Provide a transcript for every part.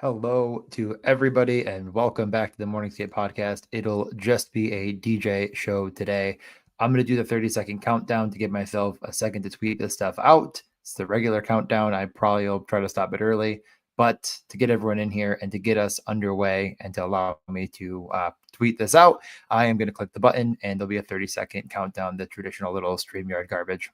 Hello to everybody and welcome back to the Morning Skate podcast. It'll just be a DJ show today. I'm going to do the 30-second countdown to give myself a second to tweet this stuff out. It's the regular countdown. I probably will try to stop it early, but to get everyone in here and to get us underway and to allow me to tweet this out, I am going to click the button and there'll be a 30-second countdown, the traditional little StreamYard garbage.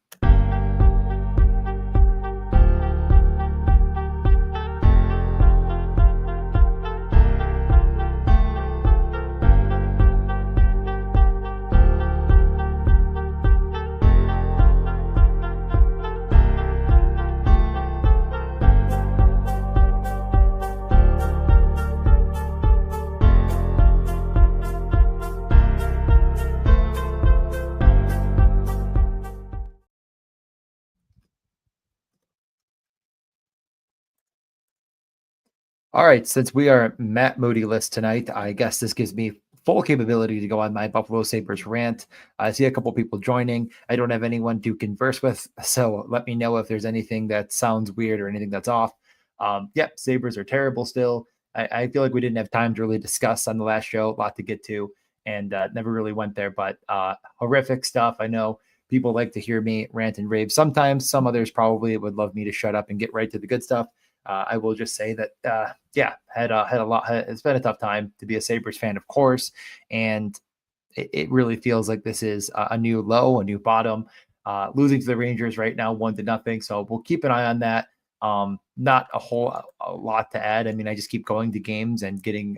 All right, since we are Matt Moody-less tonight, I guess this gives me full capability to go on my Buffalo Sabres rant. I see a couple people joining. I don't have anyone to converse with, so let me know if there's anything that sounds weird or anything that's off. Yep, Sabres are terrible still. I feel like we didn't have time to really discuss on the last show, a lot to get to, and never really went there, but horrific stuff. I know people like to hear me rant and rave sometimes. Some others probably would love me to shut up and get right to the good stuff. I will just say that, had a lot. It's been a tough time to be a Sabres fan, of course, and it really feels like this is a new low, a new bottom. Losing to the Rangers right now, 1-0. So we'll keep an eye on that. Not a lot to add. I mean, I just keep going to games and getting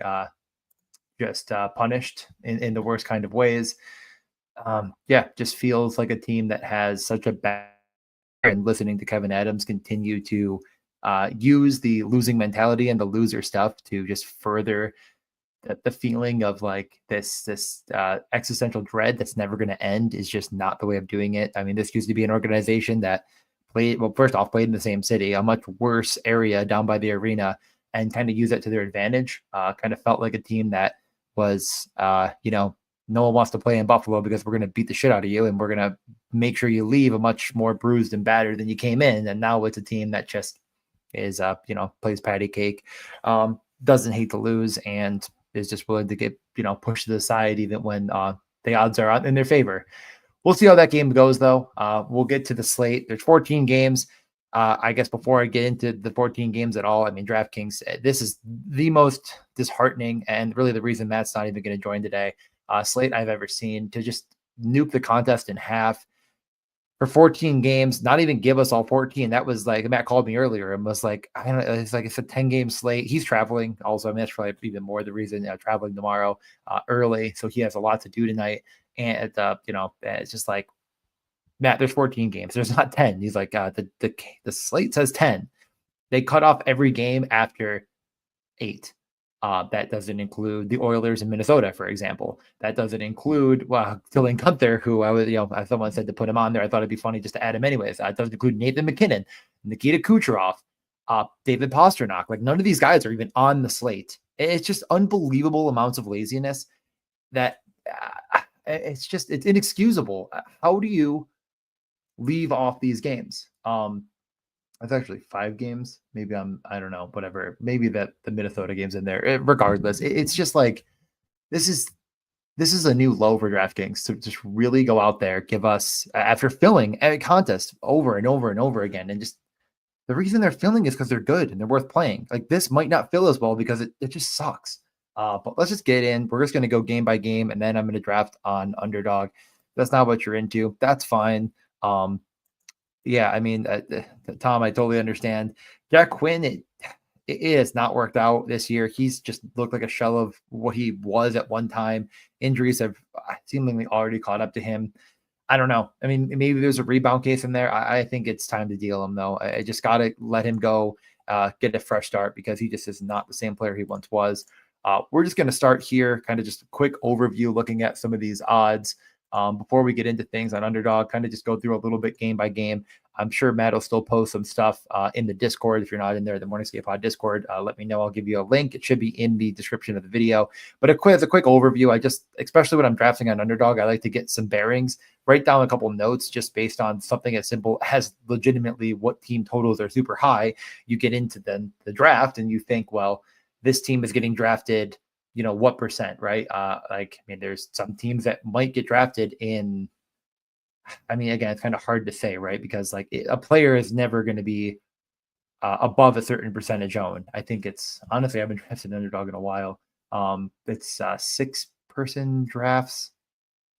just punished in the worst kind of ways. Just feels like a team that has such a bad. And listening to Kevin Adams continue to use the losing mentality and the loser stuff to just further the feeling of like this existential dread that's never going to end is just not the way of doing it. I mean, this used to be an organization that played in the same city, a much worse area down by the arena, and kind of use it to their advantage. Kind of felt like a team that was, no one wants to play in Buffalo because we're going to beat the shit out of you and we're going to make sure you leave a much more bruised and battered than you came in. And now it's a team that just is plays patty cake, doesn't hate to lose, and is just willing to get pushed to the side even when the odds are in their favor. We'll see how that game goes, though. We'll get to the slate. There's 14 games. I guess before I get into the 14 games at all, I mean, DraftKings, this is the most disheartening and really the reason Matt's not even going to join today. Slate I've ever seen to just nuke the contest in half for 14 games, not even give us all 14. That was like, Matt called me earlier and was like, I don't know, it's a 10-game slate. He's traveling also. I mean, that's probably even more the reason, traveling tomorrow early. So he has a lot to do tonight. And, it's just like, Matt, there's 14 games. There's not 10. He's like, the slate says 10. They cut off every game after 8. That doesn't include the Oilers in Minnesota, for example. That doesn't include Dylan Gunther, who I would, if someone said to put him on there, I thought it'd be funny just to add him anyways. It doesn't include Nathan McKinnon, Nikita Kucherov, David Pastrnak. Like, none of these guys are even on the slate. It's just unbelievable amounts of laziness that it's inexcusable. How do you leave off these games? It's actually 5 games. Maybe I don't know, whatever. Maybe that the Minnesota game's in there. Regardless, it's just like, this is a new low for DraftKings to just really go out there, give us, after filling a contest over and over and over again. And just the reason they're filling is because they're good and they're worth playing. Like, this might not fill as well because it just sucks. But let's just get in. We're just going to go game by game. And then I'm going to draft on underdog. That's not what you're into. That's fine. Yeah, I mean, Tom, I totally understand. Jack Quinn, it has not worked out this year. He's just looked like a shell of what he was at one time. Injuries have seemingly already caught up to him. I don't know. I mean, maybe there's a rebound case in there. I think it's time to deal him, though. I just got to let him go, get a fresh start, because he just is not the same player he once was. We're just going to start here, kind of just a quick overview, looking at some of these odds. Before we get into things on underdog, kind of just go through a little bit game by game. I'm sure Matt will still post some stuff in the Discord. If you're not in there, the Morning Skate Pod Discord, let me know. I'll give you a link. It should be in the description of the video. But as a quick overview, especially when I'm drafting on underdog, I like to get some bearings, write down a couple notes just based on something as simple as legitimately what team totals are super high. You get into the draft and you think, well, this team is getting drafted, what percent, right? There's some teams that might get drafted in, again, it's kind of hard to say, right? Because like a player is never going to be above a certain percentage owned. I think it's honestly, I've been drafted underdog in a while. It's 6-person drafts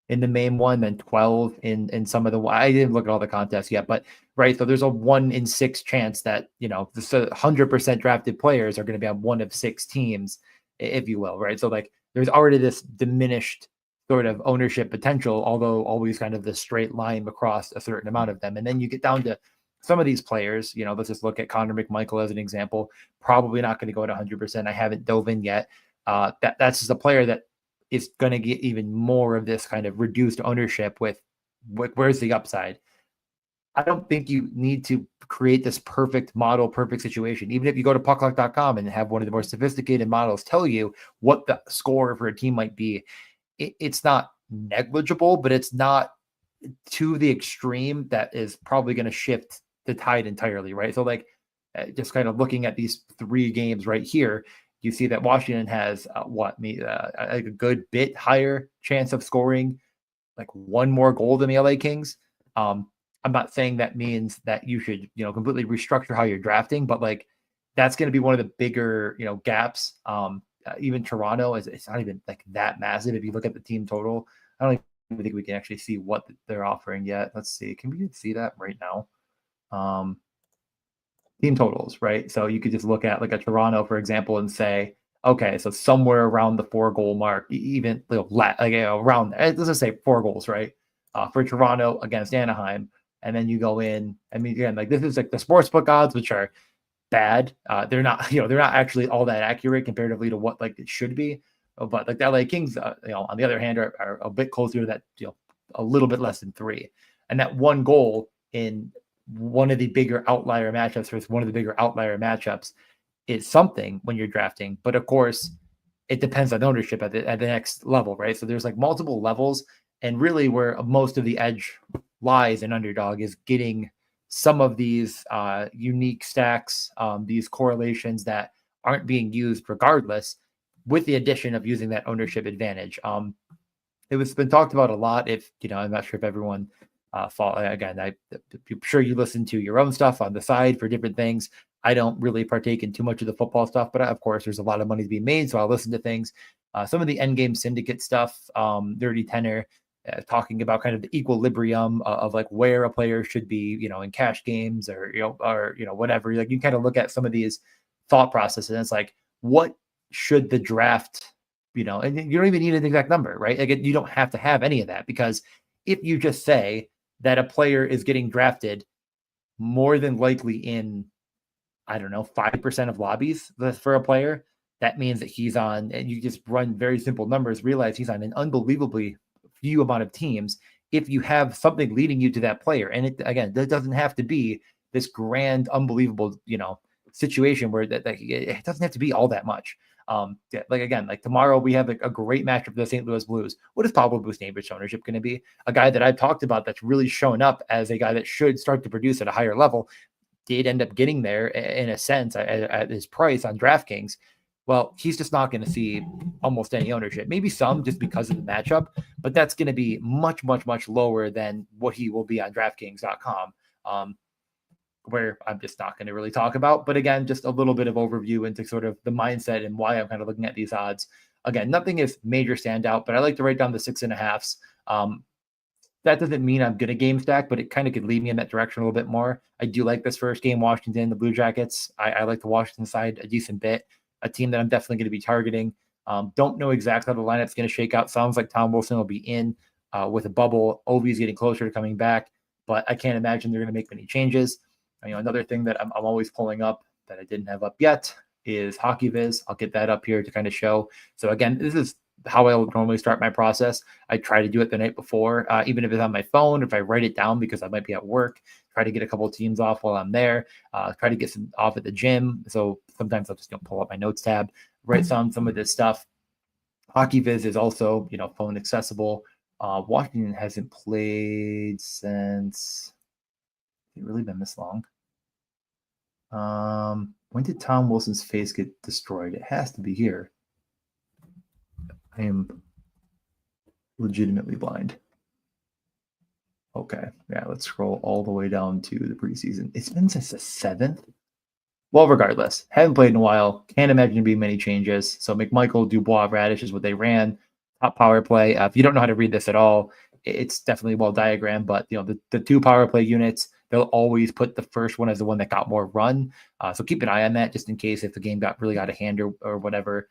in the main one, then 12 in some of the. I didn't look at all the contests yet, but right. So there's a 1 in 6 chance that the 100% drafted players are going to be on one of 6 teams, if you will, right? So like there's already this diminished sort of ownership potential, although always kind of the straight line across a certain amount of them, and then you get down to some of these players. Let's just look at Connor McMichael as an example. Probably not going to go at 100%. I haven't dove in yet. That's just a player that is going to get even more of this kind of reduced ownership with where's the upside. I don't think you need to create this perfect model, perfect situation. Even if you go to puckluck.com and have one of the more sophisticated models tell you what the score for a team might be, it's not negligible, but it's not to the extreme that is probably going to shift the tide entirely, right? So like just kind of looking at these 3 games right here, you see that Washington has a good bit higher chance of scoring like 1 more goal than the LA Kings. I'm not saying that means that you should, completely restructure how you're drafting, but like that's going to be one of the bigger, gaps. Even Toronto it's not even like that massive. If you look at the team total, I don't even think we can actually see what they're offering yet. Let's see. Can we see that right now? Team totals, right? So you could just look at like a Toronto, for example, and say, okay, so somewhere around the 4-goal mark, even around there. It doesn't say 4 goals, right? For Toronto against Anaheim, and then you go in. Again, like this is like the sportsbook odds, which are bad. They're not, they're not actually all that accurate comparatively to what like it should be. But like the LA Kings, on the other hand, are a bit closer to that, a little bit less than 3, and that 1 goal in one of the bigger outlier matchups versus one of the bigger outlier matchups is something when you're drafting. But of course, it depends on ownership at the next level, right? So there's like multiple levels, and really where most of the edge lies in underdog is getting some of these unique stacks, these correlations that aren't being used regardless, with the addition of using that ownership advantage. It was been talked about a lot. If I'm not sure if everyone again, I'm sure you listen to your own stuff on the side for different things. I don't really partake in too much of the football stuff, but of course, there's a lot of money to be made, so I'll listen to things. Some of the endgame syndicate stuff, Dirty Tenor, talking about kind of the equilibrium of like where a player should be, in cash games or whatever. Like you kind of look at some of these thought processes, and it's like, what should the draft, and you don't even need an exact number, right? Like you don't have to have any of that, because if you just say that a player is getting drafted more than likely in, I don't know, 5% of lobbies for a player, that means that he's on, and you just run very simple numbers, realize he's on an unbelievably few amount of teams. If you have something leading you to that player, and that doesn't have to be this grand, unbelievable, situation where that it doesn't have to be all that much. Like tomorrow we have a great matchup for the St. Louis Blues. What is Pablo Buchnevich ownership going to be? A guy that I've talked about that's really shown up as a guy that should start to produce at a higher level, did end up getting there in a sense at his price on DraftKings. Well, he's just not going to see almost any ownership, maybe some just because of the matchup, but that's going to be much, much, much lower than what he will be on DraftKings.com. Where I'm just not going to really talk about. But again, just a little bit of overview into sort of the mindset and why I'm kind of looking at these odds. Again, nothing is major standout, but I like to write down the 6.5s. That doesn't mean I'm going to game stack, but it kind of could lead me in that direction a little bit more. I do like this first game, Washington, the Blue Jackets. I like the Washington side a decent bit, a team that I'm definitely going to be targeting. Don't know exactly how the lineup's going to shake out. Sounds like Tom Wilson will be in with a bubble. Ovi's getting closer to coming back, but I can't imagine they're going to make many changes. Another thing that I'm always pulling up that I didn't have up yet is Hockey Viz. I'll get that up here to kind of show. So again, this is how I would normally start my process. I try to do it the night before, even if it's on my phone, if I write it down because I might be at work, try to get a couple of teams off while I'm there, try to get some off at the gym. So sometimes I'll just pull up my notes tab, write down some of this stuff. Hockey Viz is also, phone accessible. Washington hasn't played since... Has it really been this long? When did Tom Wilson's face get destroyed? It has to be here. I am legitimately blind. Okay, yeah, let's scroll all the way down to the preseason. It's been since the 7th. Well, regardless, haven't played in a while. Can't imagine there being many changes. So McMichael, Dubois, Radish is what they ran. Top power play. If you don't know how to read this at all, it's definitely well diagrammed. But the two power play units, they'll always put the first one as the one that got more run. So keep an eye on that just in case if the game got really out of hand or whatever.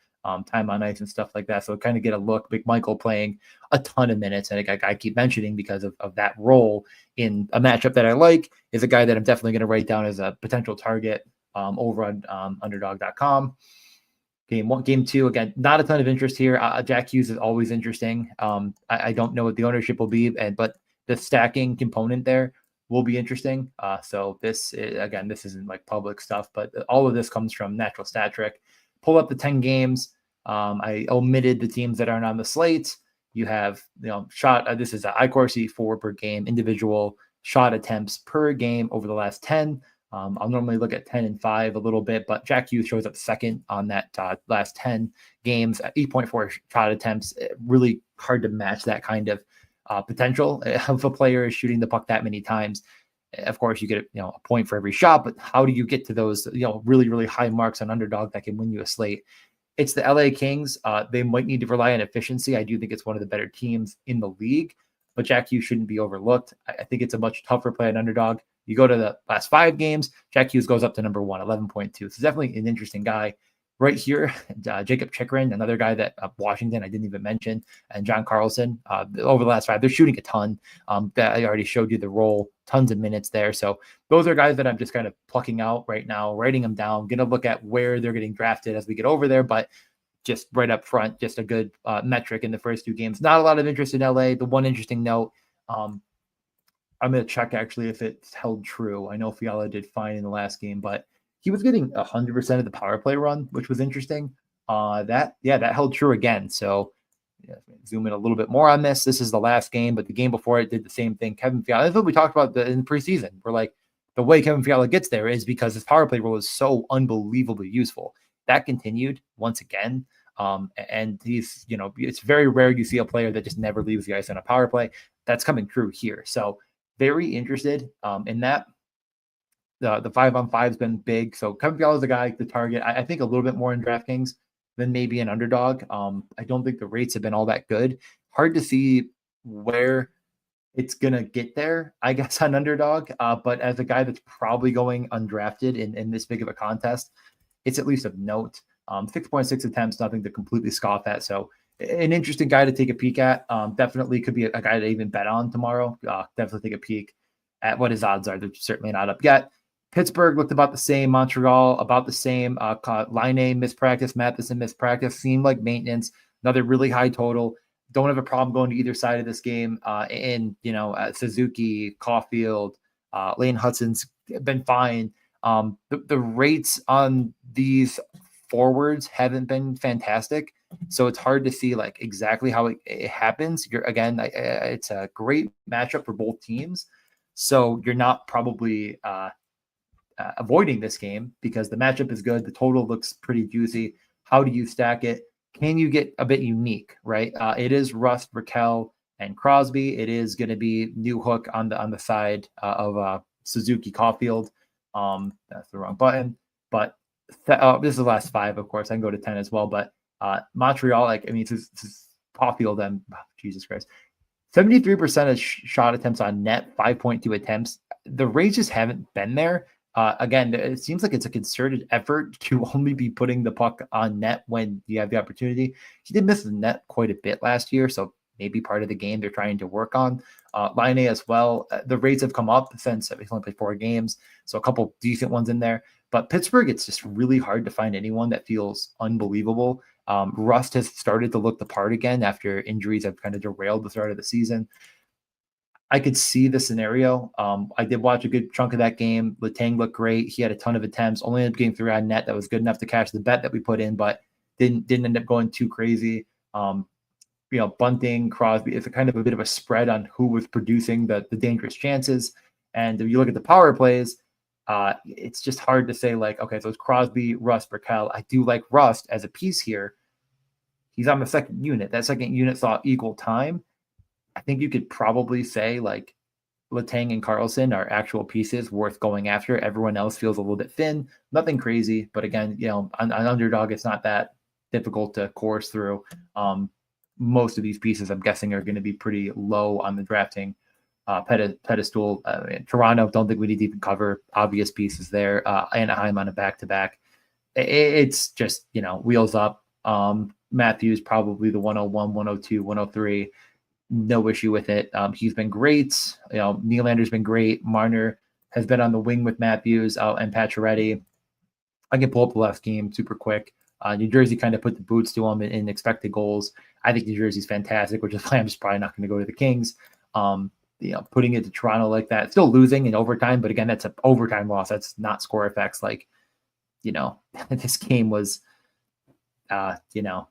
Time on ice and stuff like that. So kind of get a look. McMichael playing a ton of minutes, and I keep mentioning because of that role in a matchup that I like is a guy that I'm definitely going to write down as a potential target. Over on underdog.com. Game 1, game 2, again, not a ton of interest here. Jack Hughes is always interesting. I don't know what the ownership will be, but the stacking component there will be interesting. So this isn't like public stuff, but all of this comes from Natural Stat Trick. Pull up the 10 games. I omitted the teams that aren't on the slate. You have, shot. This is an iCourse 4 per game, individual shot attempts per game over the last 10. I'll normally look at 10 and 5 a little bit, but Jack Hughes shows up second on that last 10 games, 8.4 shot attempts. Really hard to match that kind of potential if a player is shooting the puck that many times. Of course, you get a point for every shot, but how do you get to those really, really high marks on underdog that can win you a slate? It's the LA Kings. They might need to rely on efficiency. I do think it's one of the better teams in the league, but Jack Hughes shouldn't be overlooked. I think it's a much tougher play on underdog. You go to the last 5 games, Jack Hughes goes up to number 1, 11.2. So it's definitely an interesting guy. Right here, Jacob Chikrin, another guy that Washington I didn't even mention, and John Carlson. Over the last 5, they're shooting a ton. That I already showed you the role, tons of minutes there. So those are guys that I'm just kind of plucking out right now, writing them down. Going to look at where they're getting drafted as we get over there, but just right up front, just a good metric in the first 2 games. Not a lot of interest in LA. The one interesting note, I'm going to check actually if it's held true. I know Fiala did fine in the last game, but he was getting 100% of the power play run, which was interesting. That held true again. So zoom in a little bit more on this. This is the last game, but the game before it did the same thing. Kevin Fiala, that's what we talked about in the preseason. We're like, the way Kevin Fiala gets there is because his power play role is so unbelievably useful. That continued once again. And he's, it's very rare you see a player that just never leaves the ice on a power play. That's coming true here. So very interested in that. The 5-on-5 has been big. So Kevin Fiala is a guy to target. I think a little bit more in DraftKings than maybe an underdog. I don't think the rates have been all that good. Hard to see where it's going to get there, I guess, on underdog. But as a guy that's probably going undrafted in this big of a contest, it's at least of note. 6.6 attempts, nothing to completely scoff at. So an interesting guy to take a peek at. Definitely could be a guy to even bet on tomorrow. Definitely take a peek at what his odds are. They're certainly not up yet. Pittsburgh looked about the same. Montreal about the same. Line mispractice. Matheson mispractice. Seemed like maintenance. Another really high total. Don't have a problem going to either side of this game. Suzuki, Caulfield, Lane Hudson's been fine. The rates on these forwards haven't been fantastic, so it's hard to see like exactly how it happens. It's a great matchup for both teams, so you're not probably avoiding this game because the matchup is good. The total looks pretty juicy. How do you stack it? Can you get a bit unique, right? It is Rust, Raquel, and Crosby. It is going to be New Hook on the side of Suzuki, Caulfield. That's the wrong button, but this is the last 5, of course. I can go to 10 as well, but Montreal, this is Caulfield and Jesus Christ, 73% of shot attempts on net, 5.2 attempts. The rates just haven't been there. Again, it seems like it's a concerted effort to only be putting the puck on net when you have the opportunity. He did miss the net quite a bit last year, so maybe part of the game they're trying to work on. Line A as well. The rates have come up since he's only played 4 games, so a couple decent ones in there. But Pittsburgh, it's just really hard to find anyone that feels unbelievable. Rust has started to look the part again after injuries have kind of derailed the start of the season. I could see the scenario. I did watch a good chunk of that game. Letang looked great. He had a ton of attempts, only ended up getting 3 on net. That was good enough to cash the bet that we put in, but didn't end up going too crazy. Bunting, Crosby, it's a kind of a bit of a spread on who was producing the dangerous chances. And if you look at the power plays, It's just hard to say like, okay, so it's Crosby, Rust, Burkell. I do like Rust as a piece here. He's on the second unit. That second unit saw equal time. I think you could probably say like Letang and Carlson are actual pieces worth going after. Everyone else feels a little bit thin. Nothing crazy, but again, on underdog, it's not that difficult to course through. Most of these pieces, I'm guessing, are going to be pretty low on the drafting pedestal. Toronto, don't think we need to even cover obvious pieces there. Anaheim on a back-to-back. It's just, wheels up. Matthews probably the 101, 102, 103. No issue with it. He's been great. Nylander's been great. Marner has been on the wing with Matthews and Pacioretty. I can pull up the last game super quick. New Jersey kind of put the boots to him in expected goals. I think New Jersey's fantastic, which is why I'm just probably not going to go to the Kings. Putting it to Toronto like that, still losing in overtime, but again, that's an overtime loss. That's not score effects. Like, this game was,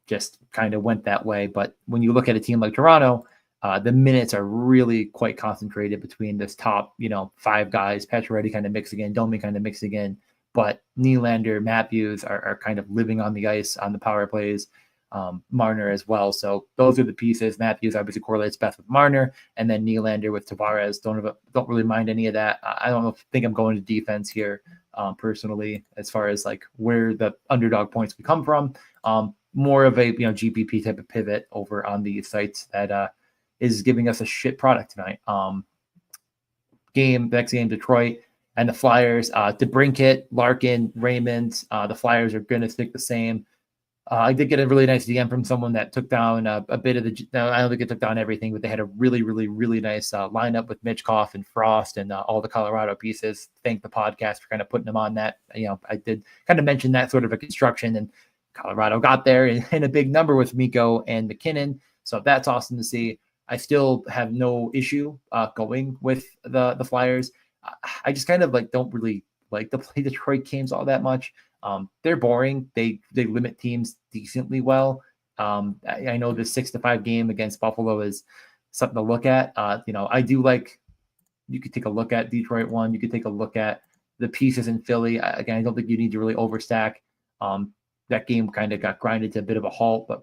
just kind of went that way. But when you look at a team like Toronto, the minutes are really quite concentrated between this top, 5 guys. Pacioretty kind of mixing in, Domi kind of mixing in, but Nylander, Matthews are kind of living on the ice on the power plays. Marner as well. So those are the pieces. Matthews obviously correlates best with Marner, and then Nylander with Tavares. Don't really mind any of that. I don't think I'm going to defense here personally, as far as like where the underdog points would come from. More of a GPP type of pivot over on the sites that is giving us a shit product tonight. Next game, Detroit and the Flyers. DeBrincat, Larkin, Raymond. The Flyers are going to stick the same. I did get a really nice DM from someone that took down a bit of the. I don't think it took down everything, but they had a really, really, really nice lineup with Mitchkoff and Frost and all the Colorado pieces. Thank the podcast for kind of putting them on that. I did kind of mention that sort of a construction, and Colorado got there in a big number with Mikko and McKinnon. So that's awesome to see. I still have no issue going with the Flyers. I just kind of don't really like to play Detroit games all that much. They're boring. They limit teams decently well. I know the 6-5 game against Buffalo is something to look at. I do like. You could take a look at Detroit one. You could take a look at the pieces in Philly. Again, I don't think you need to really overstack. That game kind of got grinded to a bit of a halt, but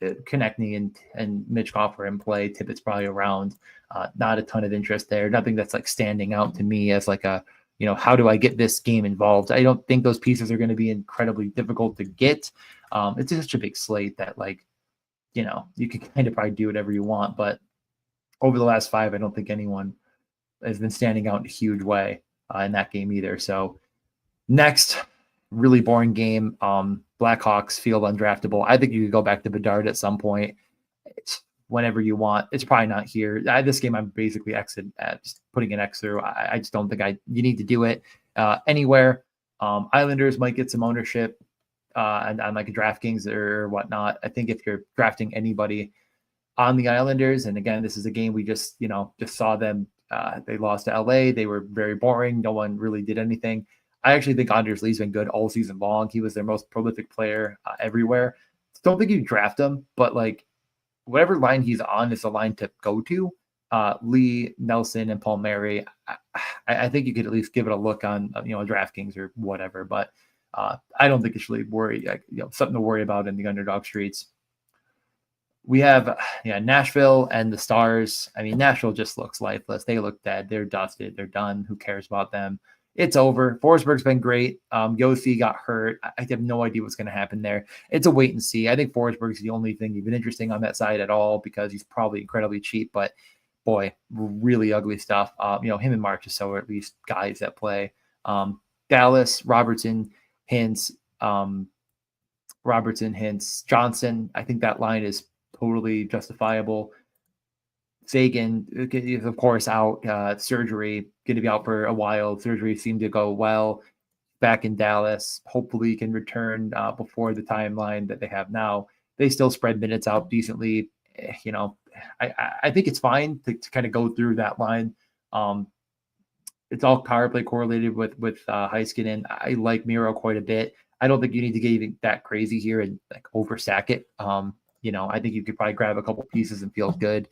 Konechny and Mitchkoff are in play. Tippett's probably around. Not a ton of interest there. Nothing that's standing out to me as like a, how do I get this game involved? I don't think those pieces are going to be incredibly difficult to get. It's such a big slate that you can kind of probably do whatever you want. But over the last 5, I don't think anyone has been standing out in a huge way in that game either. So next, really boring game. Blackhawks field undraftable. I think you could go back to Bedard at some point. It's whenever you want. It's probably not here. This game, I'm basically just putting an X through. I just don't think you need to do it anywhere. Islanders might get some ownership on like a DraftKings or whatnot. I think if you're drafting anybody on the Islanders, and again, this is a game we just saw them. They lost to LA. They were very boring. No one really did anything. I actually think Anders Lee's been good all season long. He was their most prolific player everywhere. Don't think you draft him, but whatever line he's on is the line to go to. Lee, Nelson, and Palmieri. I think you could at least give it a look on DraftKings or whatever. But I don't think it's really something to worry about in the underdog streets. We have Nashville and the Stars. I mean, Nashville just looks lifeless. They look dead. They're dusted. They're done. Who cares about them? It's over. Forsberg's been great. Yossi got hurt. I have no idea what's going to happen there. It's a wait and see. I think Forsberg's the only thing even interesting on that side at all because he's probably incredibly cheap. But boy, really ugly stuff. Him and Marchessault are at least guys that play. Dallas, Robertson, Hintz, Johnson. I think that line is totally justifiable. Sagan is, of course, out. Surgery, going to be out for a while. Surgery seemed to go well. Back in Dallas. Hopefully can return before the timeline that they have now. They still spread minutes out decently. I think it's fine to kind of go through that line. It's all power play correlated with Heiskanen. I like Miro quite a bit. I don't think you need to get even that crazy here and overstack it. I think you could probably grab a couple pieces and feel good.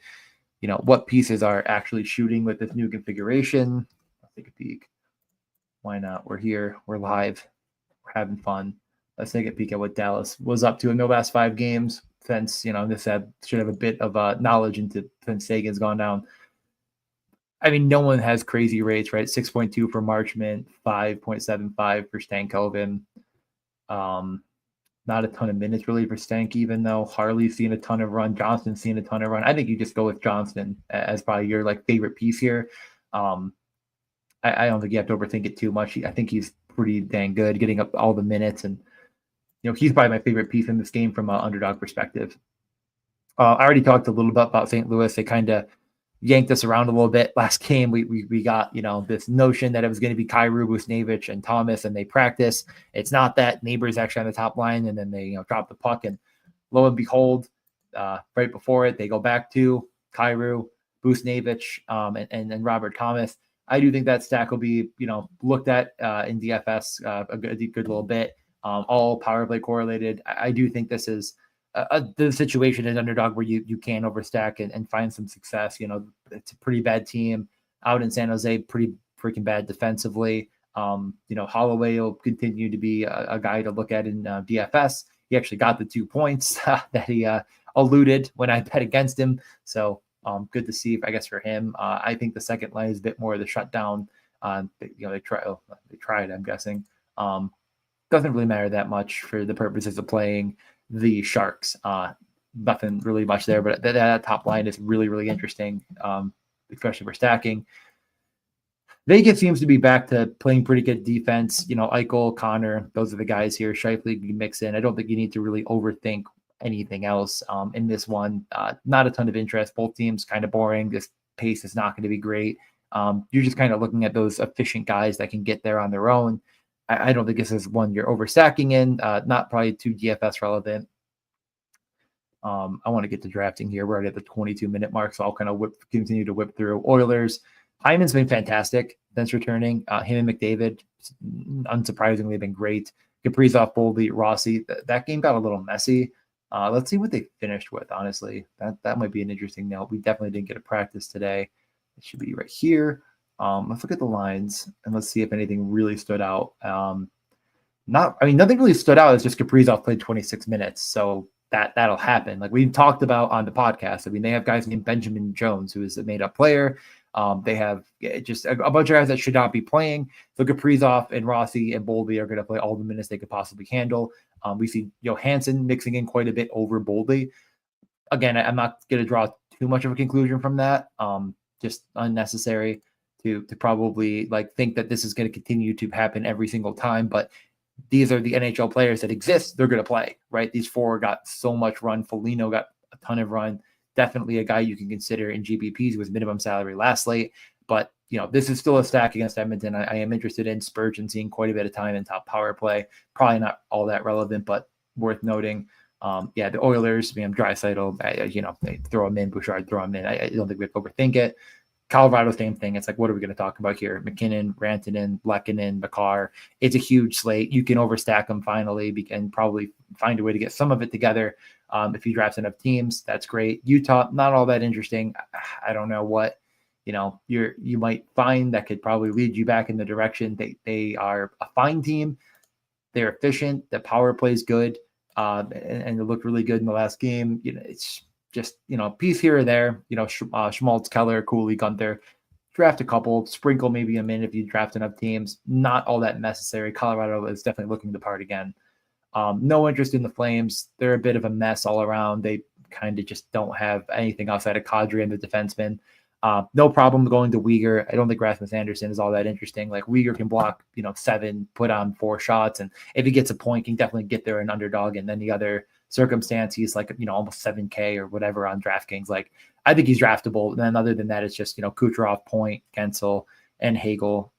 What pieces are actually shooting with this new configuration. I'll take a peek. Why not? We're here. We're live. We're having fun. Let's take a peek at what Dallas was up to in the last 5 games. Since, this should have a bit of knowledge into since Sagan's gone down. I mean, no one has crazy rates, right? 6.2 for Marchment, 5.75 for Stankoven. Not a ton of minutes really for Stank, even though Harley's seeing a ton of run, Johnston's seeing a ton of run. I think you just go with Johnston as probably your favorite piece here. I don't think you have to overthink it too much. I think he's pretty dang good, getting up all the minutes, and he's probably my favorite piece in this game from an underdog perspective. I already talked a little bit about St. Louis. They kind of yanked us around a little bit last game. We got this notion that it was going to be Kyrou, Busnevich, and Thomas, and they practice. It's not that. Neighbors actually on the top line, and then they drop the puck, and lo and behold, right before it, they go back to Kyrou, Busnevich, and Robert Thomas. I do think that stack will be, looked at in DFS a good little bit. All power play correlated. I do think this is the situation in underdog where you can overstack and find some success. It's a pretty bad team out in San Jose, pretty freaking bad defensively. Holloway will continue to be a guy to look at in DFS. He actually got the 2 points that he eluded when I bet against him. So good to see, I guess, for him. I think the second line is a bit more of the shutdown. They tried, I'm guessing. Doesn't really matter that much for the purposes of playing the Sharks. Nothing really much there, but that top line is really, really interesting, especially for stacking. Vegas seems to be back to playing pretty good defense. Eichel, Connor, those are the guys here. Scheifele you mix in. I don't think you need to really overthink anything else in this one. Not a ton of interest. Both teams kind of boring. This pace is not going to be great. You're just kind of looking at those efficient guys that can get there on their own. I don't think this is one you're overstacking in. Not probably too DFS relevant. I want to get to drafting here. We're already at the 22-minute mark, so I'll kind of continue to whip through. Oilers. Hyman's been fantastic since returning. Him and McDavid, unsurprisingly, have been great. Kaprizov, Boldy, Rossi. That game got a little messy. Let's see what they finished with, honestly. That might be an interesting note. We definitely didn't get a practice today. It should be right here. Let's look at the lines, and let's see if anything really stood out. Nothing really stood out. It's just Kaprizov played 26 minutes, so that'll happen. Like we talked about on the podcast. They have guys named Benjamin Jones, who is a made-up player. They have just a bunch of guys that should not be playing. So Kaprizov and Rossi and Boldy are going to play all the minutes they could possibly handle. We see Johansson mixing in quite a bit over Boldy. Again, I'm not going to draw too much of a conclusion from that. Just unnecessary to probably think that this is going to continue to happen every single time. But these are the NHL players that exist. They're going to play, right? These 4 got so much run. Foligno got a ton of run. Definitely a guy you can consider in GPPs with minimum salary last slate. But, this is still a stack against Edmonton. I am interested in Spurgeon seeing quite a bit of time in top power play. Probably not all that relevant, but worth noting. The Oilers, Draisaitl, they throw him in. Bouchard, throw him in. I don't think we have to overthink it. Colorado, same thing. It's what are we going to talk about here? McKinnon, Rantanen, Lehkonen, Makar. It's a huge slate. You can overstack them finally and probably find a way to get some of it together. If you draft enough teams, that's great. Utah, not all that interesting. I don't know what, you might find that could probably lead you back in the direction. They are a fine team. They're efficient. The power play is good. And it looked really good in the last game. It's just, a piece here or there, Schmaltz, Keller, Cooley, Gunther, draft a couple, sprinkle maybe a minute if you draft enough teams. Not all that necessary. Colorado is definitely looking the part again. No interest in the Flames. They're a bit of a mess all around. They kind of just don't have anything outside of Kadri and the defenseman. No problem going to Uyghur. I don't think Rasmus Anderson is all that interesting. Uyghur can block, 7, put on 4 shots. And if he gets a point, can definitely get there an underdog. And then the other circumstance, he's almost 7K or whatever on DraftKings. I think he's draftable. And then other than that, it's just, Kucherov, Point, Gensel, and Hagel,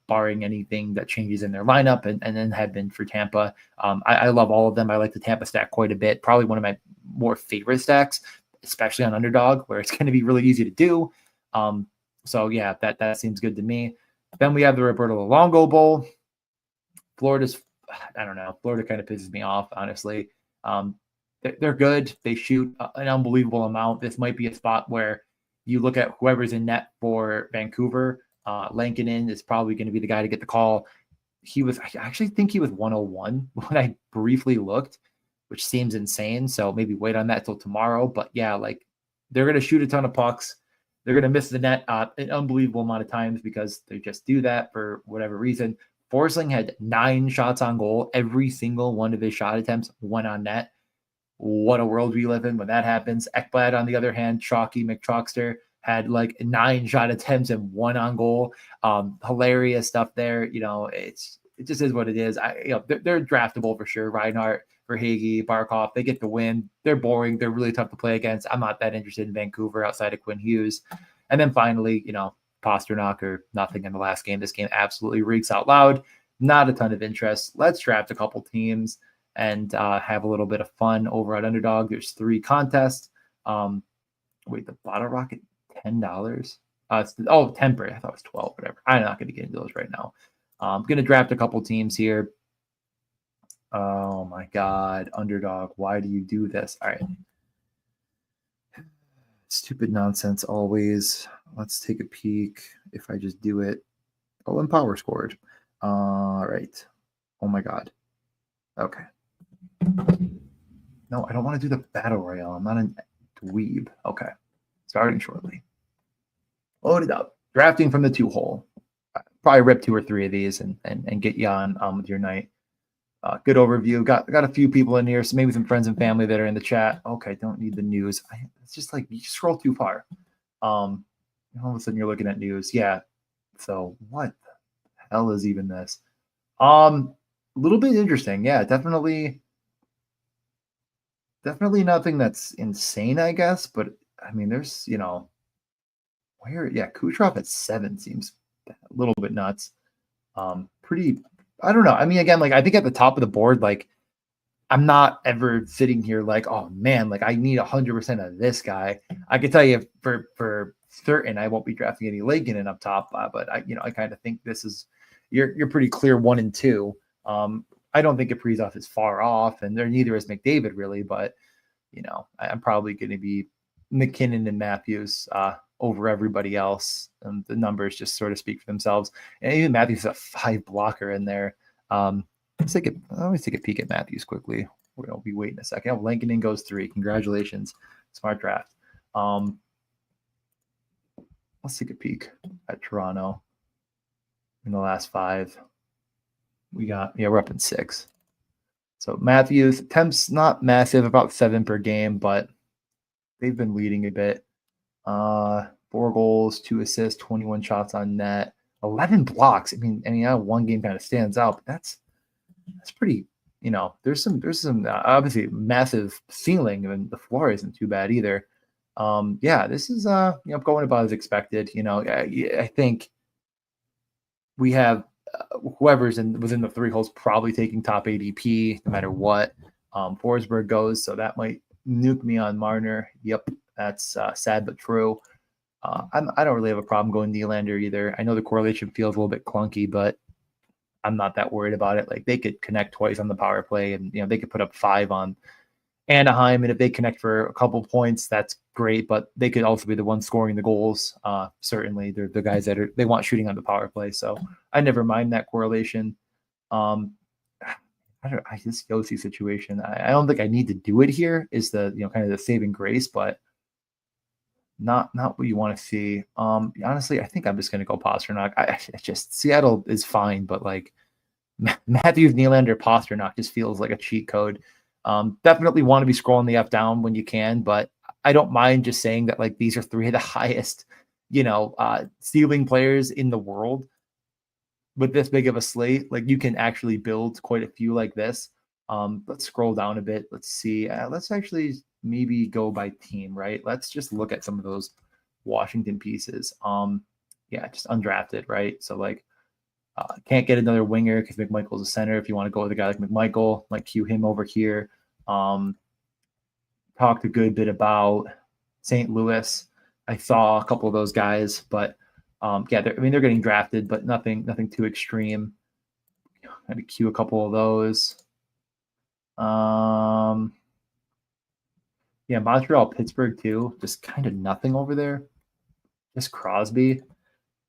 barring anything that changes in their lineup and then have been for Tampa. I love all of them. I like the Tampa stack quite a bit. Probably one of my more favorite stacks, especially on underdog, where it's going to be really easy to do. That seems good to me. Then we have the Roberto Luongo Bowl. Florida's, I don't know. Florida kind of pisses me off, honestly. They're good. They shoot an unbelievable amount. This might be a spot where you look at whoever's in net for Vancouver. Lankinen is probably going to be the guy to get the call. I actually think he was 101 when I briefly looked, which seems insane. So maybe wait on that till tomorrow. But yeah, like they're going to shoot a ton of pucks. They're going to miss the net an unbelievable amount of times because they just do that for whatever reason. Forsling had 9 shots on goal. Every single one of his shot attempts went on net. What a world we live in when that happens. Ekblad, on the other hand, Chalky McChalkster, had like 9 shot attempts and 1 on goal. Hilarious stuff there. It just is what it is. They're draftable for sure. Reinhart, Verhaeghe, Barkov, they get the win. They're boring. They're really tough to play against. I'm not that interested in Vancouver outside of Quinn Hughes. And then finally, Pasternak or nothing in the last game. This game absolutely reeks out loud. Not a ton of interest. Let's draft a couple teams and have a little bit of fun over at Underdog. There's 3 contests. The Bottle Rocket, $10. 10 I thought it was 12, whatever. I'm not going to get into those right now. I'm going to draft a couple teams here. Oh my God, Underdog, why do you do this? All right. Stupid nonsense always. Let's take a peek if I just do it. Oh, and Power scored. All right. Oh my God. Okay. No, I don't want to do the Battle Royale. I'm not a dweeb. Okay. Starting shortly. Load it up. Drafting from the 2-hole. Probably rip 2 or 3 of these and get you on with your night. Good overview. Got a few people in here, so maybe some friends and family that are in the chat. Okay, don't need the news. It's just like you scroll too far. All of a sudden you're looking at news. Yeah. So what the hell is even this? A little bit interesting. Yeah, definitely nothing that's insane, I guess. But I mean, there's Kucherov at 7 seems a little bit nuts. Pretty. I don't know. I mean, again, like I think at the top of the board, like I'm not ever sitting here like, oh man, like I need 100% of this guy. I can tell you for certain I won't be drafting any Lankinen up top, but I kind of think this is you're pretty clear 1 and 2. I don't think Kaprizov is far off, and neither is McDavid really, but I'm probably going to be McKinnon and Matthews over everybody else. And the numbers just sort of speak for themselves. And even Matthews is a 5 blocker in there. Let's take a peek at Matthews quickly. We'll be waiting a second. Lankinen goes 3. Congratulations. Smart draft. Let's take a peek at Toronto in the last 5. We're up in 6. So Matthews, attempts not massive, about 7 per game, but they've been leading a bit. 4 goals, 2 assists, 21 shots on net, 11 blocks. I mean, one game kind of stands out, but that's pretty. There's some obviously massive ceiling, and the floor isn't too bad either. This is going about as expected. I think we have whoever's within the 3 holes probably taking top ADP no matter what Forsberg goes, so that might nuke me on Marner. Yep, that's sad but true. I don't really have a problem going Nylander either. I know the correlation feels a little bit clunky, but I'm not that worried about it. Like they could connect twice on the power play, and they could put up 5 on Anaheim, and if they connect for a couple points, that's great. But they could also be the ones scoring the goals. Certainly, they're the guys that they want shooting on the power play. So I never mind that correlation. This Yossi situation, I don't think I need to do it here. Is the kind of the saving grace, but not what you want to see. Honestly, I think I'm just going to go Pasternak. I just Seattle is fine, but like Matthews, Nylander, Pasternak just feels like a cheat code. Definitely want to be scrolling the F down when you can, but I don't mind just saying that like these are 3 of the highest, ceiling players in the world. With this big of a slate, like you can actually build quite a few like this. Let's scroll down a bit. Let's see. Let's actually maybe go by team, right? Let's just look at some of those Washington pieces. Just undrafted, right? So like can't get another winger because McMichael's a center. If you want to go with a guy like McMichael, like cue him over here. Talked a good bit about St. Louis. I saw a couple of those guys, but they're getting drafted, but nothing too extreme. Had to cue a couple of those. Montreal, Pittsburgh too. Just kind of nothing over there. Just Crosby.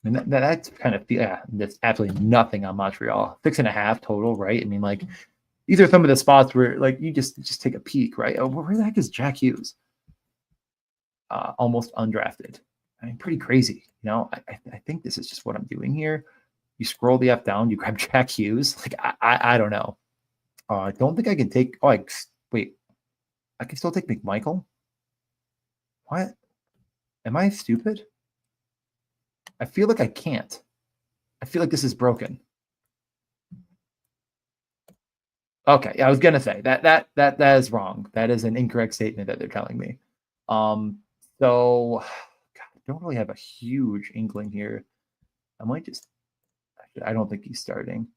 And that's kind of, yeah, that's absolutely nothing on Montreal. 6.5 total, right? I mean, like, these are some of the spots where, like, you just take a peek, right? Oh, where the heck is Jack Hughes? Almost undrafted. I mean, pretty crazy. I think this is just what I'm doing here. You scroll the F down, you grab Jack Hughes. Like, I don't know. I don't think I can take. Oh, wait. I can still take McMichael. What? Am I stupid? I feel like I can't. I feel like this is broken. Okay, I was gonna say that is wrong. That is an incorrect statement that they're telling me. So God, I don't really have a huge inkling here. I might just. I don't think he's starting.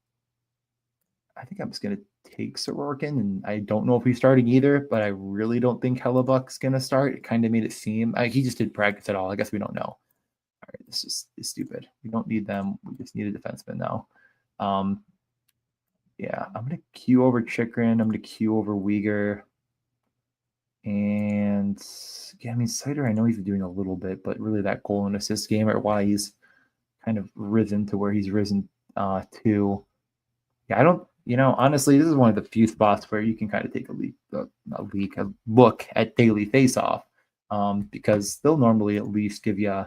I think I'm just gonna take Sorokin, and I don't know if he's starting either. But I really don't think Hellebuck's gonna start. It kind of made it seem he just didn't practice at all. I guess we don't know. All right, this is stupid. We don't need them. We just need a defenseman now. Yeah, I'm gonna queue over Chikrin. I'm gonna queue over Uyghur. And yeah, I mean, Sider, I know he's been doing a little bit, but really that goal and assist game are why he's kind of risen to where he's risen to. Yeah, I don't, honestly, this is one of the few spots where you can kind of take a look at daily faceoff because they'll normally at least give you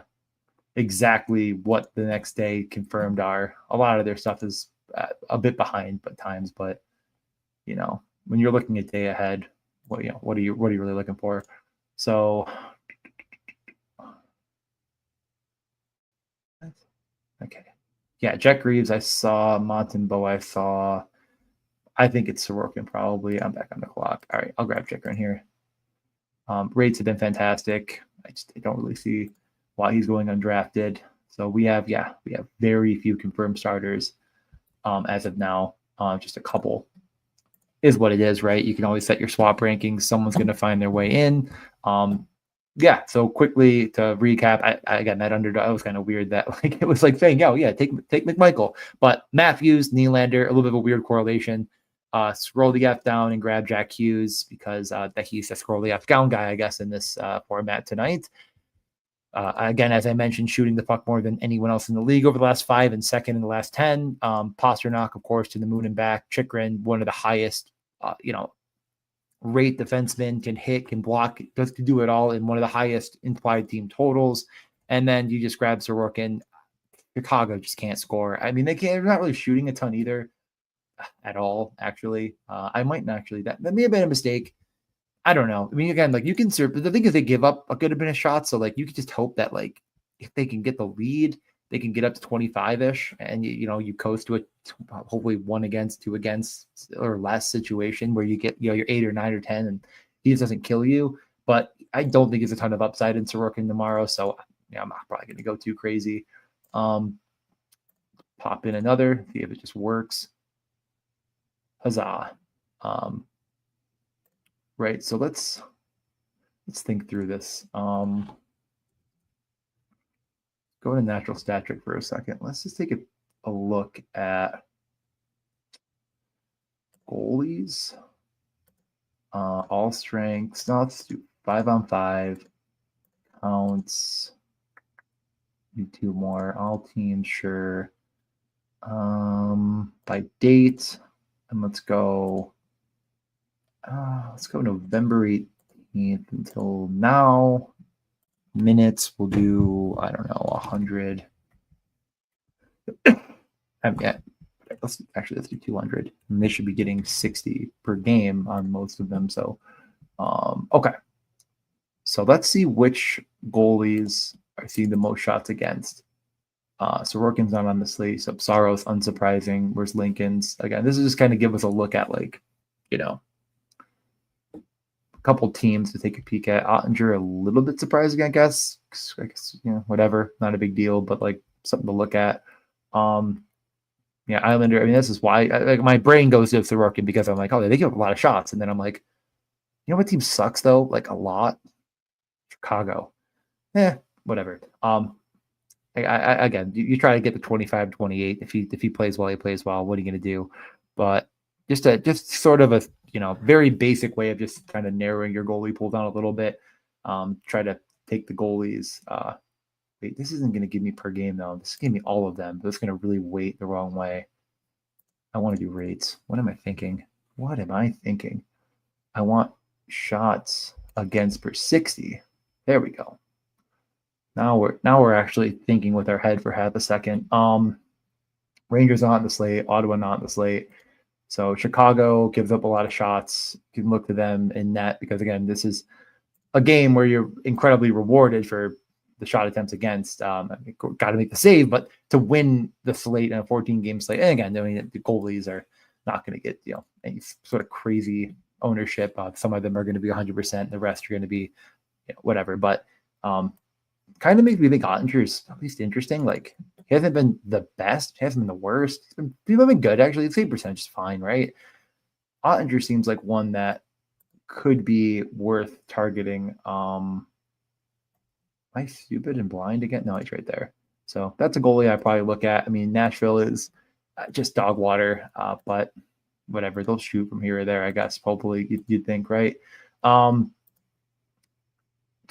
exactly what the next day confirmed are. A lot of their stuff is a bit behind, but times, but when you're looking a day ahead, what are you really looking for? So, okay, yeah, Jack Reeves, I saw Montembeault, I think it's Sorokin probably. I'm back on the clock. All right, I'll grab Chikrin here. Rates have been fantastic. I don't really see why he's going undrafted. So we have very few confirmed starters as of now. Just a couple is what it is, right? You can always set your swap rankings. Someone's going to find their way in. Yeah. So quickly to recap, I got that underdog. It was kind of weird that it was like saying, oh yeah, take McMichael, but Matthews, Nylander, a little bit of a weird correlation. Scroll the F down and grab Jack Hughes because that he's the scroll the F down guy, I guess, in this format tonight. Again, as I mentioned, shooting the puck more than anyone else in the league over the last 5 and second in the last 10. Pasternak, of course, to the moon and back. Chikrin, one of the highest, rate defensemen, can hit, can block, does do it all in one of the highest implied team totals. And then you just grab Sorokin. Chicago just can't score. I mean, they're not really shooting a ton either at all, actually. I might not actually, that may have been a mistake. I don't know. I mean, again, like you can serve, but the thing is they give up a good bit of shots. So like you could just hope that like if they can get the lead, they can get up to 25-ish and you coast to a hopefully 1 against, 2 against or less situation where you get, your 8 or 9 or 10 and he just doesn't kill you. But I don't think there's a ton of upside in Sorokin tomorrow. So yeah, I'm not probably going to go too crazy. Pop in another, see if it just works. Huzzah. Right. So let's think through this. Go to natural stat trick for a second. Let's just take a look at goalies. All strengths. No, let's do 5-on-5 counts. Do 2 more. All teams, sure. By date, and let's go November 18th until now. Minutes, we'll do, I don't know, 100. Let's do 200. And they should be getting 60 per game on most of them. So, okay. So let's see which goalies are seeing the most shots against. Sorokin's not on the slate. So Saros, unsurprising. Where's Lincoln's? Again, this is just kind of give us a look at a couple teams to take a peek at. Ottinger, a little bit surprising, I guess. Whatever, not a big deal, but like something to look at. Islander. I mean, this is why my brain goes to Sorokin because I'm like, oh, they give up a lot of shots, and then I'm like, what team sucks though? Like a lot. Chicago. Whatever. Again, you try to get the 25, 28. If he plays well, he plays well. What are you going to do? But just sort of a very basic way of just kind of narrowing your goalie pool down a little bit. Try to take the goalies Wait, this isn't going to give me per game, though. This is giving me all of them, but it's going to really weight the wrong way. I want to do rates. What am I thinking? What am I thinking? I want shots against per 60. There we go. Now we're actually thinking with our head for half a second. Rangers not in the slate, Ottawa not in the slate. So Chicago gives up a lot of shots. You can look to them in net because, again, this is a game where you're incredibly rewarded for the shot attempts against. Got to make the save, but to win the slate in a 14-game slate, and again, I mean, the goalies are not going to get any sort of crazy ownership. Some of them are going to be 100%. The rest are going to be whatever. But kind of makes me think Ottinger's at least interesting. Like, he hasn't been the best, he hasn't been the worst. He's been good, actually. The save percentage is fine, right? Ottinger seems like one that could be worth targeting. Am I stupid and blind again? No, he's right there. So that's a goalie I probably look at. I mean, Nashville is just dog water, but whatever. They'll shoot from here or there, I guess. Hopefully, you'd think, right?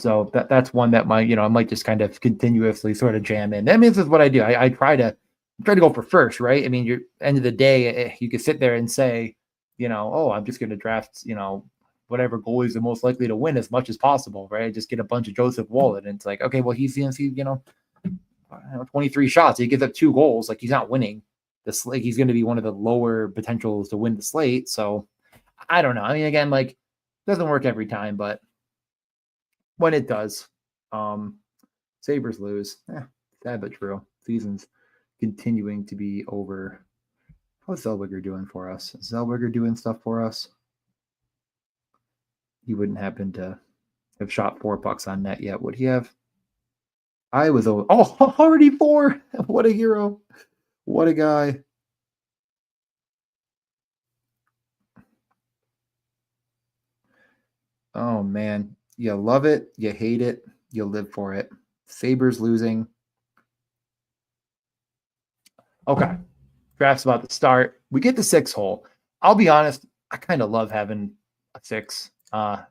So that's one that I might just kind of continuously sort of jam in. I mean, this is what I do. I try to go for first, right? I mean, you're end of the day, you could sit there and say, oh, I'm just going to draft, whatever goalie is the most likely to win as much as possible, right? Just get a bunch of Joseph Wallet, and it's like, okay, well, he's 23 shots. He gives up 2 goals. Like, he's not winning the slate. He's going to be one of the lower potentials to win the slate. So I don't know. I mean, again, like, doesn't work every time, but when it does, Sabres lose. Sad but true. Season's continuing to be over. How's Zellweger doing for us? Is Zellweger doing stuff for us? He wouldn't happen to have shot 4 pucks on net yet, would he have? I was already 4. What a hero. What a guy. Oh, man. You love it. You hate it. You live for it. Sabres losing. Okay. Draft's about to start. We get the 6 hole. I'll be honest. I kind of love having a 6. I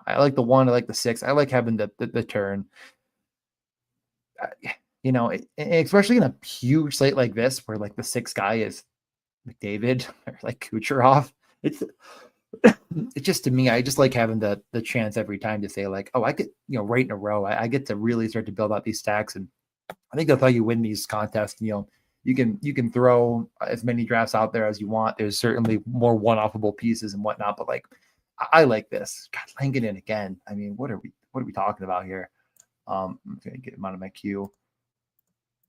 like the 1. I like the 6. I like having the turn. Especially in a huge slate like this, where like the 6 guy is McDavid or like Kucherov. It's just, to me, I just like having the chance every time to say, like, oh, I could, right in a row. I get to really start to build out these stacks, and I think that's how you win these contests. You can throw as many drafts out there as you want. There's certainly more one-offable pieces and whatnot, but like, I like this. God, Langen again. I mean, what are we talking about here? I'm gonna get him out of my queue.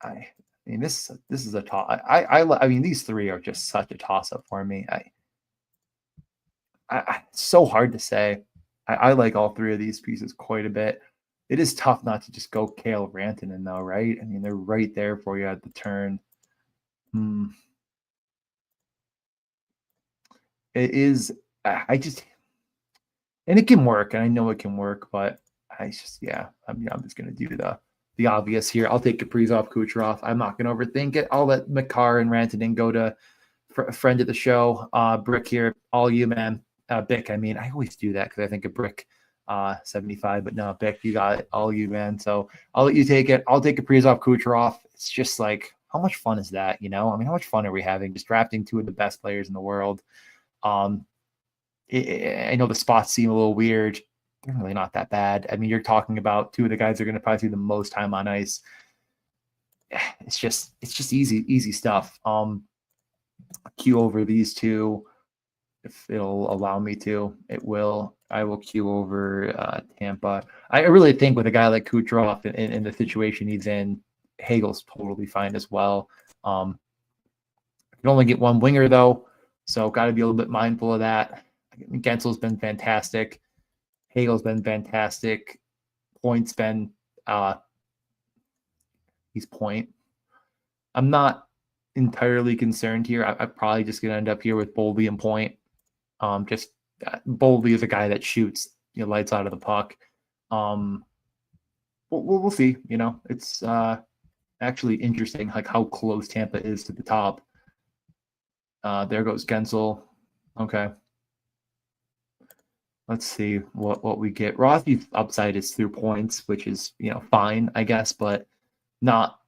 I mean, this is a toss. I mean, these 3 are just such a toss-up for me. It's so hard to say. I like all 3 of these pieces quite a bit. It is tough not to just go Kale Rantanen, though, right? I mean, they're right there for you at the turn. It is. And it can work, and I know it can work, but I'm just going to do the obvious here. I'll take Kaprizov, Kucherov. I'm not going to overthink it. I'll let Makar and Rantanen go to a friend of the show, Brick here. All you, man. Bick, I mean, I always do that because I think of Brick 75, but no, Bick, you got it. All you, man. So I'll let you take it. I'll take Kaprizov, Kucherov. It's just like, how much fun is that? I mean, how much fun are we having just drafting 2 of the best players in the world? I know the spots seem a little weird. They're really not that bad. I mean, you're talking about 2 of the guys that are going to probably see the most time on ice. It's just easy stuff. Queue over these 2. If it'll allow me to, it will. I will queue over Tampa. I really think with a guy like Kucherov in the situation he's in, Hagel's totally fine as well. You can only get 1 winger, though, so got to be a little bit mindful of that. Gensel's been fantastic. Hagel's been fantastic. Point's been he's point. I'm not entirely concerned here. I'm probably just going to end up here with Boldy and Point. Boldy is a guy that shoots lights out of the puck. We'll see. It's actually interesting, like how close Tampa is to the top. There goes Gensel. Okay. Let's see what we get. Rossi's upside is through points, which is, fine, I guess, but not,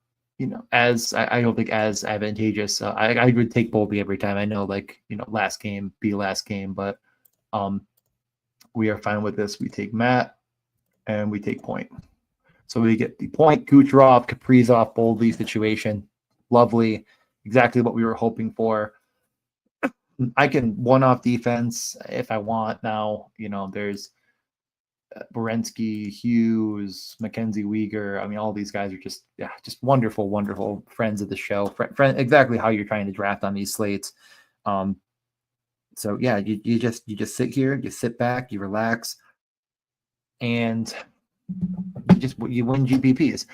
as I don't think as advantageous. I would take Bolby every time. I know, like, last game be last game, but we are fine with this. We take Matt and we take point. So we get the point, Kucherov, Kaprizov, Boldy situation. Lovely. Exactly what we were hoping for. I can one-off defense if I want now. There's Berensky, Hughes, Mackenzie Weegar. I mean, all these guys are just wonderful, wonderful friends of the show. Friend, exactly how you're trying to draft on these slates. So yeah, you just sit here, you sit back, you relax, and you win GPPs.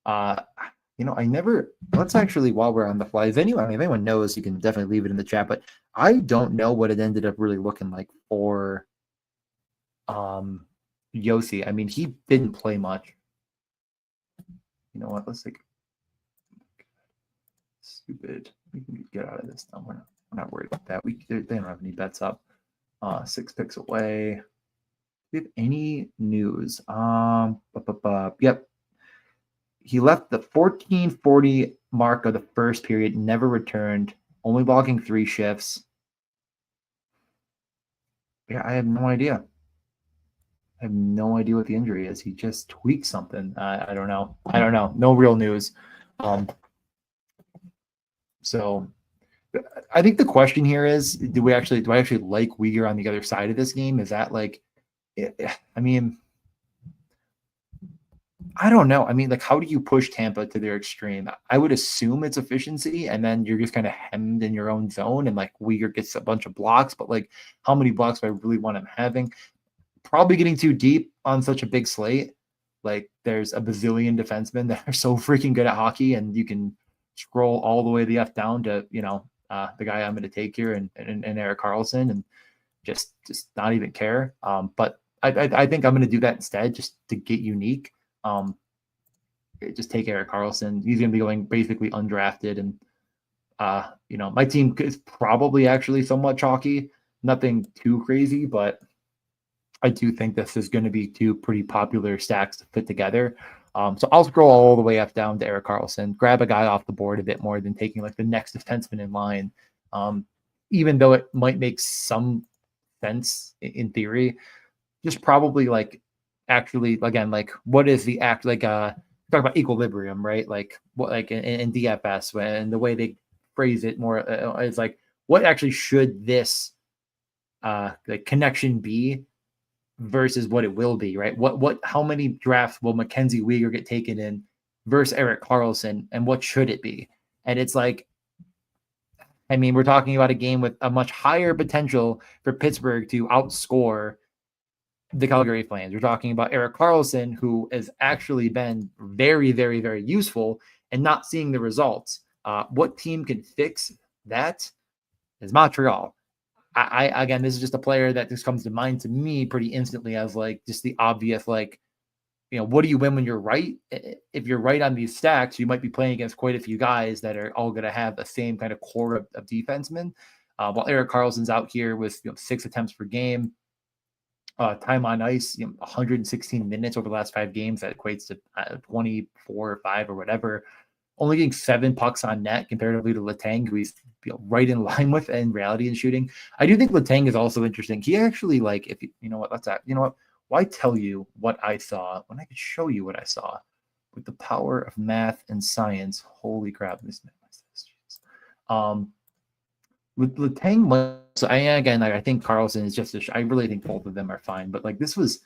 I never. Let's actually, while we're on the fly, if anyone knows, you can definitely leave it in the chat. But I don't know what it ended up really looking like for Yossi. I mean, he didn't play much. You know what? Let's take stupid. We can get out of this now. We're not worried about that. They don't have any bets up. 6 picks away. Do we have any news? Yep. He left the 14:40 mark of the first period, never returned, only logging 3 shifts. Yeah, I have no idea. I have no idea what the injury is. He just tweaked something. I don't know. No real news. So I think the question here is, do I actually like Weegar on the other side of this game? Is that like, I mean, I don't know. I mean, like, how do you push Tampa to their extreme? I would assume it's efficiency, and then you're just kind of hemmed in your own zone, and like Weegar gets a bunch of blocks, but like, how many blocks do I really want him having? Probably getting too deep on such a big slate. Like, there's a bazillion defensemen that are so freaking good at hockey, and you can scroll all the way the F down to, the guy I'm going to take here and Erik Karlsson, and just not even care. But I think I'm going to do that instead, just to get unique. Just take Erik Karlsson. He's going to be going basically undrafted, and my team is probably actually somewhat chalky. Nothing too crazy, but I do think this is going to be 2 pretty popular stacks to fit together. So I'll scroll all the way up down to Erik Karlsson, grab a guy off the board a bit more than taking like the next defenseman in line. Even though it might make some sense in theory, just probably like actually, again, like, what is the act, like talk about equilibrium, right? Like, what, like in DFS, when the way they phrase it more is like, what actually should this like connection be versus what it will be, right? How many drafts will Mackenzie Weegar get taken in versus Erik Karlsson, and what should it be? And it's like, I mean, we're talking about a game with a much higher potential for Pittsburgh to outscore the Calgary Flames. We're talking about Erik Karlsson, who has actually been very, very, very useful, and not seeing the results. What team can fix that is Montreal. I again, this is just a player that just comes to mind to me pretty instantly as like just the obvious, like, what do you win when you're right? If you're right on these stacks, you might be playing against quite a few guys that are all going to have the same kind of core of defensemen. While Erik Karlsson's out here with 6 attempts per game, time on ice, 116 minutes over the last 5 games. That equates to 24 or 5 or whatever. Only getting 7 pucks on net comparatively to Letang, who he's right in line with in reality and shooting. I do think Letang is also interesting. He actually, like, if you know what, let's act. You know what? Why tell you what I saw when I could show you what I saw with the power of math and science? Holy crap! With Letang, so I think Karlsson is just I really think both of them are fine, but like, this was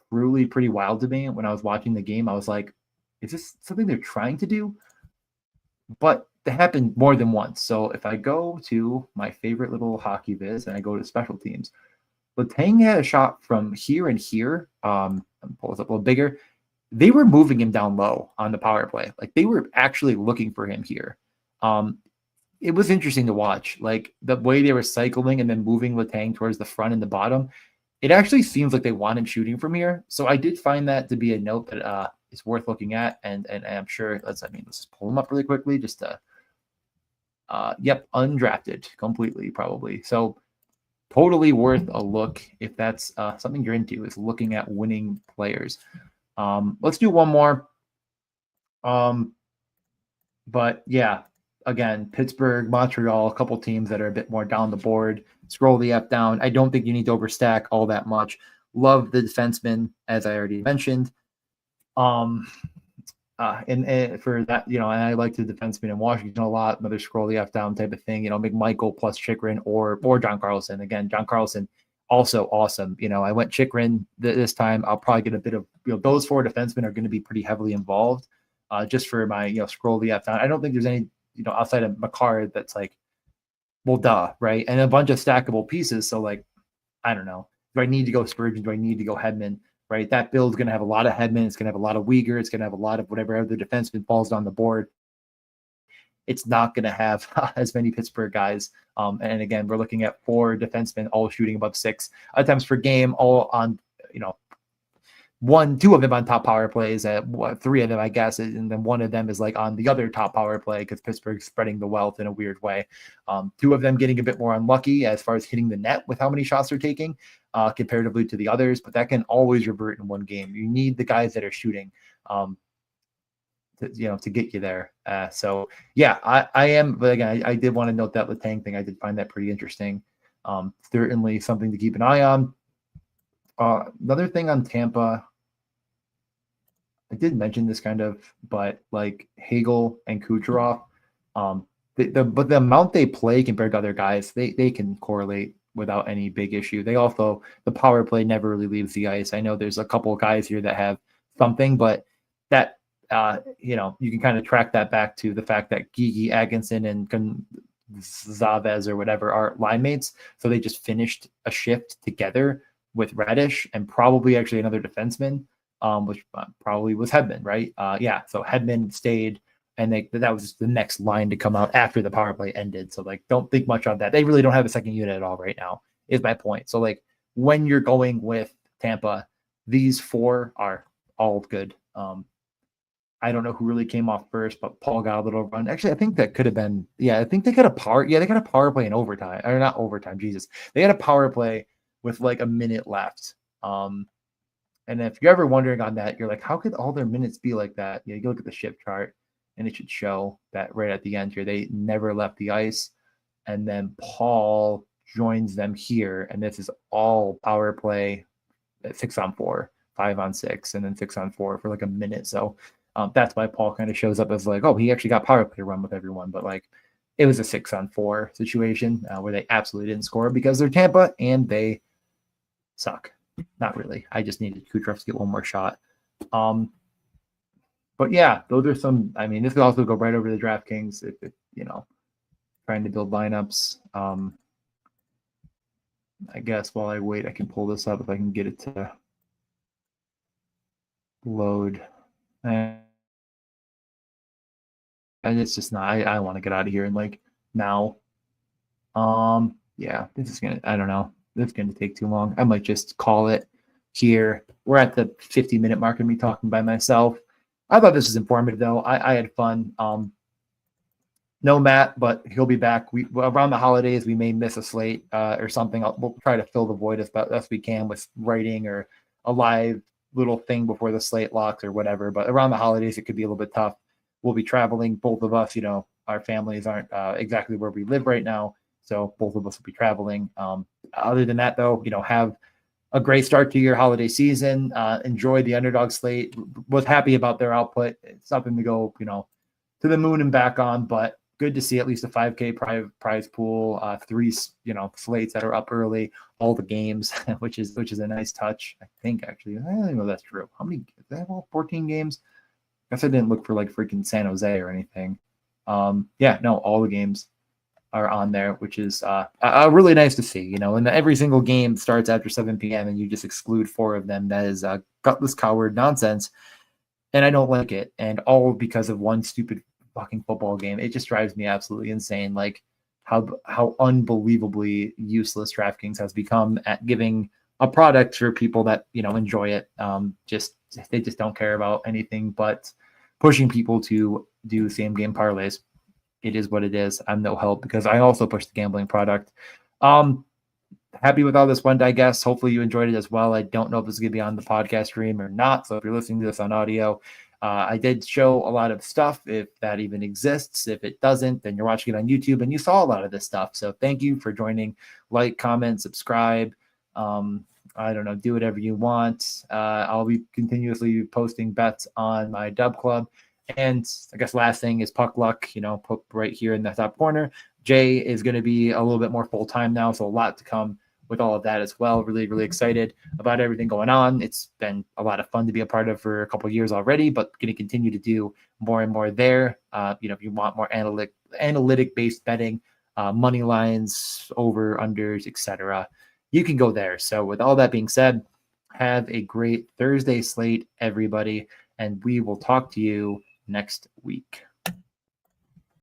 truly pretty wild to me when I was watching the game. I was like, is this something they're trying to do? But it happened more than once. So if I go to my favorite little hockey viz and I go to special teams, Letang had a shot from here and here. Pull this up a little bigger. They were moving him down low on the power play. Like, they were actually looking for him here. It was interesting to watch, like the way they were cycling and then moving Letang towards the front and the bottom. It actually seems like they want him shooting from here. So I did find that to be a note that is worth looking at. And I'm sure let's just pull him up really quickly just to, yep, undrafted completely probably. So totally worth a look if that's something you're into, is looking at winning players. Let's do one more. But yeah, again, Pittsburgh, Montreal, a couple teams that are a bit more down the board. Scroll the app down. I don't think you need to overstack all that much. Love the defenseman, as I already mentioned. And for that, and I like the defenseman in Washington a lot. Another scroll the F down type of thing. McMichael plus Chikrin or John Carlson. Again, John Carlson also awesome. I went Chikrin this time. I'll probably get a bit of those four defensemen are going to be pretty heavily involved. Just for my scroll the F down. I don't think there's any outside of Makar that's like, well, duh, right? And a bunch of stackable pieces. So like, I don't know. Do I need to go Spurgeon? Do I need to go Hedman? Right, that build's going to have a lot of Hedman. It's going to have a lot of Uyghur. It's going to have a lot of whatever other defenseman falls on the board. It's not going to have as many Pittsburgh guys. And again, we're looking at 4 defensemen all shooting above 6 attempts per game, all on 2 of them on top power plays, 3 of them, I guess, and then 1 of them is like on the other top power play because Pittsburgh's spreading the wealth in a weird way. 2 of them getting a bit more unlucky as far as hitting the net with how many shots they're taking comparatively to the others, but that can always revert in one game. You need the guys that are shooting to get you there. So yeah, I am, but again, I did want to note that Letang thing. I did find that pretty interesting. Certainly something to keep an eye on. Another thing on Tampa, I did mention this kind of, but like Hagel and Kucherov, but the amount they play compared to other guys, they can correlate without any big issue. They also, the power play never really leaves the ice. I know there's a couple of guys here that have something, but that you can kind of track that back to the fact that Gigi, Atkinson, and Zavez or whatever are line mates. So they just finished a shift together with Radish and probably actually another defenseman. Which probably was Hedman, right? So Hedman stayed, and that was the next line to come out after the power play ended. So like, don't think much on that. They really don't have a second unit at all right now, is my point. So like, when you're going with Tampa, these 4 are all good. I don't know who really came off first, but Paul got a little run. Actually, I think that could have been, I think they got a power. Yeah, they got a power play in overtime, or not overtime. Jesus, they had a power play with like a minute left. And if you're ever wondering on that, you're like, how could all their minutes be like that? You look at the shift chart, and it should show that right at the end here, they never left the ice. And then Paul joins them here, and this is all power play at 6-on-4, 5-on-6, and then 6-on-4 for like a minute. So that's why Paul kind of shows up as like, oh, he actually got power play run with everyone. But like, it was a 6-on-4 situation where they absolutely didn't score because they're Tampa and they suck. Not really. I just needed Kucherov to get one more shot. But yeah, those are some. I mean, this could also go right over to DraftKings if trying to build lineups. I guess while I wait, I can pull this up if I can get it to load. And it's just not. I want to get out of here and like now. Yeah, this is gonna. I don't know. It's going to take too long. I might just call it here. We're at the 50-minute mark of me talking by myself. I thought this was informative, though. I had fun. No Matt, but he'll be back. Around the holidays, we may miss a slate or something. We'll try to fill the void as best we can with writing or a live little thing before the slate locks or whatever. But around the holidays, it could be a little bit tough. We'll be traveling. Both of us, our families aren't exactly where we live right now. So both of us will be traveling. Other than that, though, have a great start to your holiday season. Enjoy the underdog slate. Was happy about their output. It's something to go, to the moon and back on, but good to see at least a 5K prize pool, 3, slates that are up early, all the games, which is a nice touch. I think actually, I don't know if that's true. How many? Is that all 14 games? I guess I didn't look for like freaking San Jose or anything. All the games are on there, which is really nice to see, and every single game starts after 7 p.m. and you just exclude 4 of them. That is gutless coward nonsense. And I don't like it. And all because of one stupid fucking football game. It just drives me absolutely insane. Like how unbelievably useless DraftKings has become at giving a product for people that, enjoy it. They just don't care about anything but pushing people to do same game parlays. It is what it is. I'm no help because I also push the gambling product. happy with all this one digest. Hopefully you enjoyed it as well. I don't know if this is going to be on the podcast stream or not. So if you're listening to this on audio, I did show a lot of stuff, if that even exists. If it doesn't, then you're watching it on YouTube and you saw a lot of this stuff. So thank you for joining. Like, comment, subscribe. I don't know, do whatever you want. I'll be continuously posting bets on my Dub Club. And I guess last thing is Puck Luck, put right here in the top corner. Jay is going to be a little bit more full-time now, so a lot to come with all of that as well. Really, really excited about everything going on. It's been a lot of fun to be a part of for a couple of years already, but going to continue to do more and more there. If you want more analytic-based betting, money lines, over, unders, etc., you can go there. So with all that being said, have a great Thursday slate, everybody, and we will talk to you next week.